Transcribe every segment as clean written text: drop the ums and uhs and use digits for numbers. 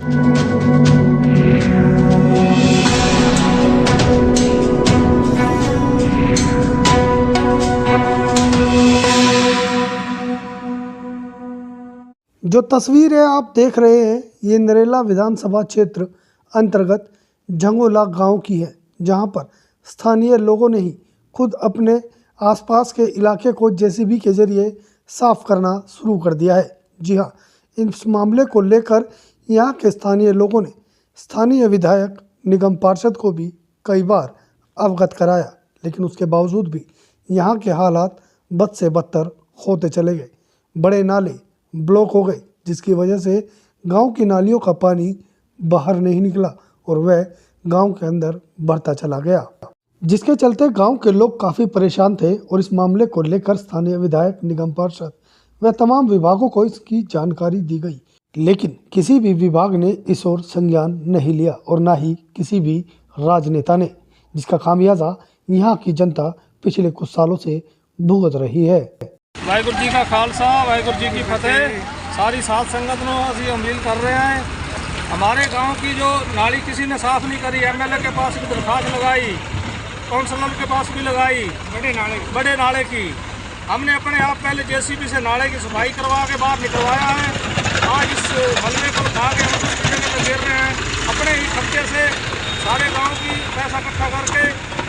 जो तस्वीरें आप देख रहे हैं ये नरेला विधानसभा क्षेत्र अंतर्गत झंगोला गांव की है, जहां पर स्थानीय लोगों ने ही खुद अपने आसपास के इलाके को जेसीबी के जरिए साफ करना शुरू कर दिया है। जी हां, इस मामले को लेकर यहां के स्थानीय लोगों ने स्थानीय विधायक निगम पार्षद को भी कई बार अवगत कराया, लेकिन उसके बावजूद भी यहां के हालात बद से बदतर होते चले गए। बड़े नाले ब्लॉक हो गए, जिसकी वजह से गांव की नालियों का पानी बाहर नहीं निकला और वह गांव के अंदर बढ़ता चला गया, जिसके चलते गांव के लोग काफ़ी परेशान थे। और इस मामले को लेकर स्थानीय विधायक, निगम पार्षद व तमाम विभागों को इसकी जानकारी दी गई, लेकिन किसी भी विभाग ने इस ओर संज्ञान नहीं लिया और ना ही किसी भी राजनेता ने, जिसका खामियाजा यहाँ की जनता पिछले कुछ सालों से भुगत रही है। वाहिगुरू जी का खालसा, वाहिगुरू जी की फतेह। सारी साध संगत नो अभी अपील कर रहे हैं। हमारे गांव की जो नाली किसी ने साफ नहीं करी, एमएलए के पास भी दरखास्त लगाई, काउंसलर के पास भी लगाई, बड़े नाले की। हमने अपने आप पहले जेसीबी से नाले की सफाई करवा के बाहर निकलवाया है। आज इस मलबे को उठा के हम दूसरी जगह पर गिर रहे हैं। अपने ही खर्चे से सारे गाँव की पैसा इकट्ठा करके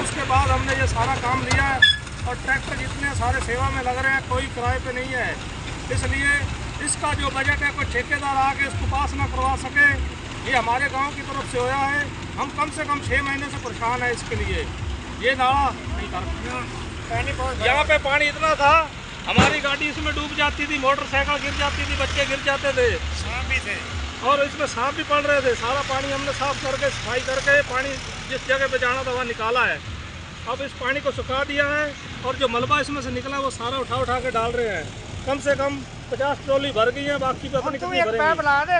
उसके बाद हमने ये सारा काम लिया है। और ट्रैक्टर जितने सारे सेवा में लग रहे हैं, कोई किराए पे नहीं है। इसलिए इसका जो बजट है, कोई ठेकेदार आके इसको पास ना करवा सके, ये हमारे गांव की तरफ से होया है। हम कम से कम 6 महीने से परेशान है इसके लिए। ये नाला नहीं कर, यहाँ पे पानी इतना था, हमारी गाड़ी इसमें डूब जाती थी, मोटरसाइकिल गिर जाती थी, बच्चे गिर जाते थे, सांप भी थे और इसमें सांप भी पड़ रहे थे। सारा पानी हमने साफ करके सफाई करके पानी जिस जगह पे जाना था वहाँ निकाला है। अब इस पानी को सुखा दिया है और जो मलबा इसमें से निकला वो सारा उठा के डाल रहे हैं। कम से कम 50 ट्रॉली भर गई है, बाकी पे अपनी कितनी भरेंगे।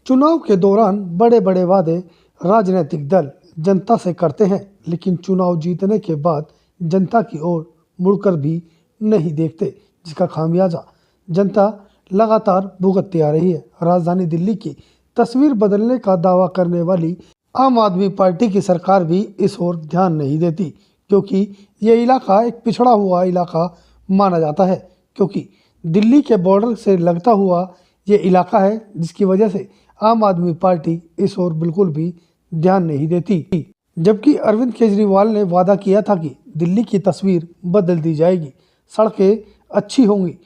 चुनाव के दौरान बड़े बड़े वादे राजनीतिक दल जनता से करते हैं, लेकिन चुनाव जीतने के बाद जनता की ओर मुड़कर भी नहीं देखते, जिसका खामियाजा जनता लगातार भुगतती आ रही है। राजधानी दिल्ली की तस्वीर बदलने का दावा करने वाली आम आदमी पार्टी की सरकार भी इस ओर ध्यान नहीं देती, क्योंकि ये इलाका एक पिछड़ा हुआ इलाका माना जाता है, क्योंकि दिल्ली के बॉर्डर से लगता हुआ ये इलाका है, जिसकी वजह से आम आदमी पार्टी इस ओर बिल्कुल भी ध्यान नहीं देती। जबकि अरविंद केजरीवाल ने वादा किया था कि दिल्ली की तस्वीर बदल दी जाएगी, सड़कें अच्छी होंगी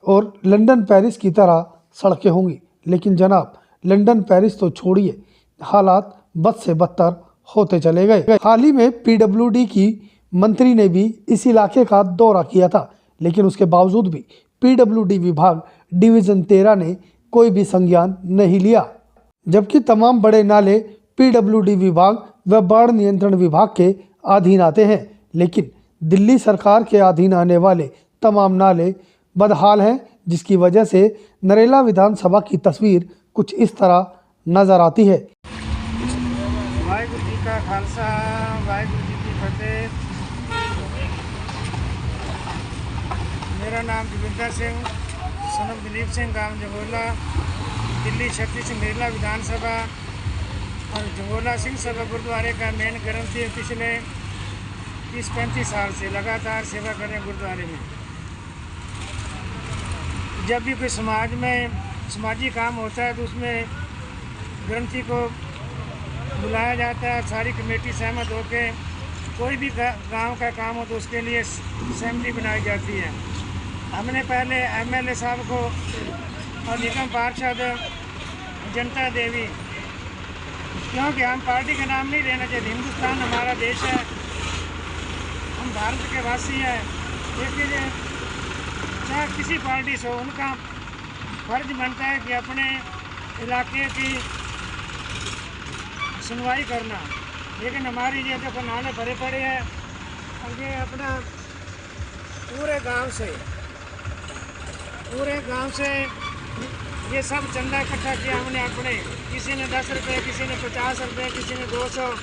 और लंदन पेरिस की तरह सड़कें होंगी, लेकिन जनाब लंदन पेरिस तो छोड़िए, हालात बद से बदतर होते चले गए। हाल ही में पीडब्ल्यूडी की मंत्री ने भी इस इलाके का दौरा किया था, लेकिन उसके बावजूद भी पीडब्ल्यूडी विभाग डिवीज़न 13 ने कोई भी संज्ञान नहीं लिया, जबकि तमाम बड़े नाले पीडब्ल्यूडी विभाग व बाढ़ नियंत्रण विभाग के अधीन आते हैं। लेकिन दिल्ली सरकार के अधीन आने वाले तमाम नाले बदहाल हैं, जिसकी वजह से नरेला विधानसभा की तस्वीर कुछ इस तरह नजर आती है। वाहिगुरू जी का खालसा, वाहिगुरू जी की फतेह। मेरा नाम जगविंदर सिंह, सन ऑफ दिलीप सिंह, गांव झंगोला, दिल्ली 36 नरेला विधानसभा और झंगोला सिंह सभा गुरुद्वारे का मेन ग्रंथी। पिछले 30-35 साल से लगातार सेवा कर रहे हैं गुरुद्वारे में। जब भी कोई समाज में समाजी काम होता है तो उसमें ग्रंथी को बुलाया जाता है। सारी कमेटी सहमत होकर कोई भी गांव का काम हो तो उसके लिए असेंबली बनाई जाती है। हमने पहले एमएलए साहब को और निगम पार्षद जनता देवी, क्योंकि हम पार्टी का नाम नहीं लेना चाहिए, हिंदुस्तान हमारा देश है, हम भारत के वासी हैं। लेकिन चाहे किसी पार्टी से, उनका फर्ज बनता है कि अपने इलाके की सुनवाई करना। लेकिन हमारी ये जो नाले भरे पड़े हैं और ये अपना पूरे गांव से ये सब चंदा इकट्ठा किया हमने अपने। किसी ने 10 रुपये, किसी ने 50 रुपये, किसी ने 200,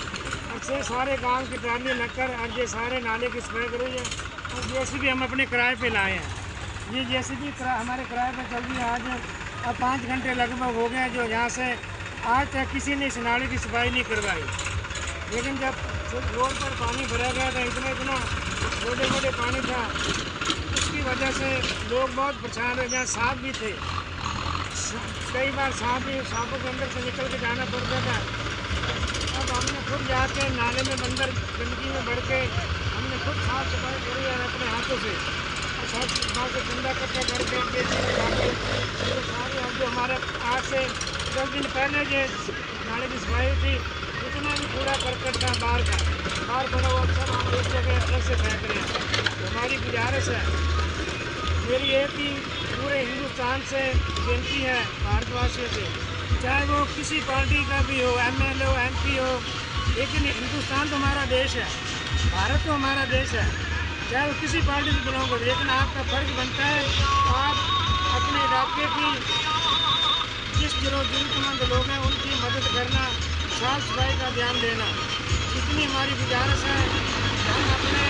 अच्छे सारे गांव की ट्राली लगकर और ये सारे नाले की सफाई करी है। और जेसीबी हम अपने किराए पे लाए हैं। ये जेसीबी हमारे किराए पे चल रही है। आज 5 घंटे लगभग हो गए जो यहाँ से आज तक किसी ने इस नाले की सफाई नहीं करवाई। लेकिन जब रोड पर पानी भरा गया था, इतना इतना छोटे मोटे पानी था, उसकी वजह से लोग बहुत परेशान हुए। जहाँ सांप भी थे, कई बार सांपों के अंदर से निकल के जाना पड़ता था। अब हमने खुद जाके नाले में अंदर गंदगी में बढ़ के हमने खुद साफ सफाई करी है अपने हाथों से, और साफ सफाई से ठंडा कट्टा करके तो सारे अब जो हमारे आज से 10 दिन पहले जो नाले की सफाई थी, जितना भी कूड़ा करकट था बाहर पड़ा हुआ सब हम एक जगह अलग से फेंक रहे हैं। तो हमारी गुजारिश है, मेरी एक ही पूरे हिंदुस्तान से विनती है भारतवासियों से, चाहे वो किसी पार्टी का भी हो, MLA हो, MP हो, लेकिन हिंदुस्तान तो हमारा देश है, भारत तो हमारा देश है, चाहे वो किसी पार्टी से बिलोंग हो, लेकिन आपका फर्ज बनता है आप अपने इलाके की जिस जरूरतमंद लोग हैं उनकी मदद करना, साफ सफाई का ध्यान देना। इतनी हमारी गुजारिश है। हम अपने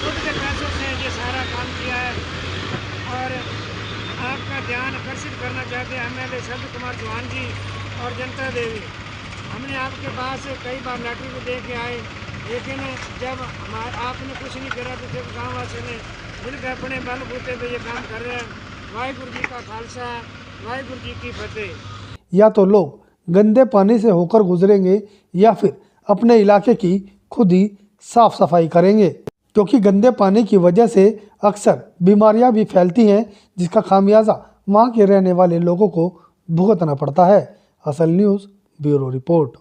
खुद के पैसों से ये सारा काम किया है और आपका ध्यान आकर्षित करना चाहते हैं MLA शरद कुमार चौहान जी और जनता देवी। हमने आपके पास कई बार लेटर भी दे के आए, लेकिन जब आपने कुछ नहीं करा तो जब गाँव वासियों ने मिलकर अपने बलबूते पे ये काम कर रहे हैं। वाहिगुरू जी का खालसा, वाहिगुरू जी की फतेह। या तो लोग गंदे पानी से होकर गुजरेंगे या फिर अपने इलाके की खुद ही साफ सफाई करेंगे, क्योंकि गंदे पानी की वजह से अक्सर बीमारियां भी फैलती हैं, जिसका खामियाजा वहां के रहने वाले लोगों को भुगतना पड़ता है। असल न्यूज़ ब्यूरो रिपोर्ट।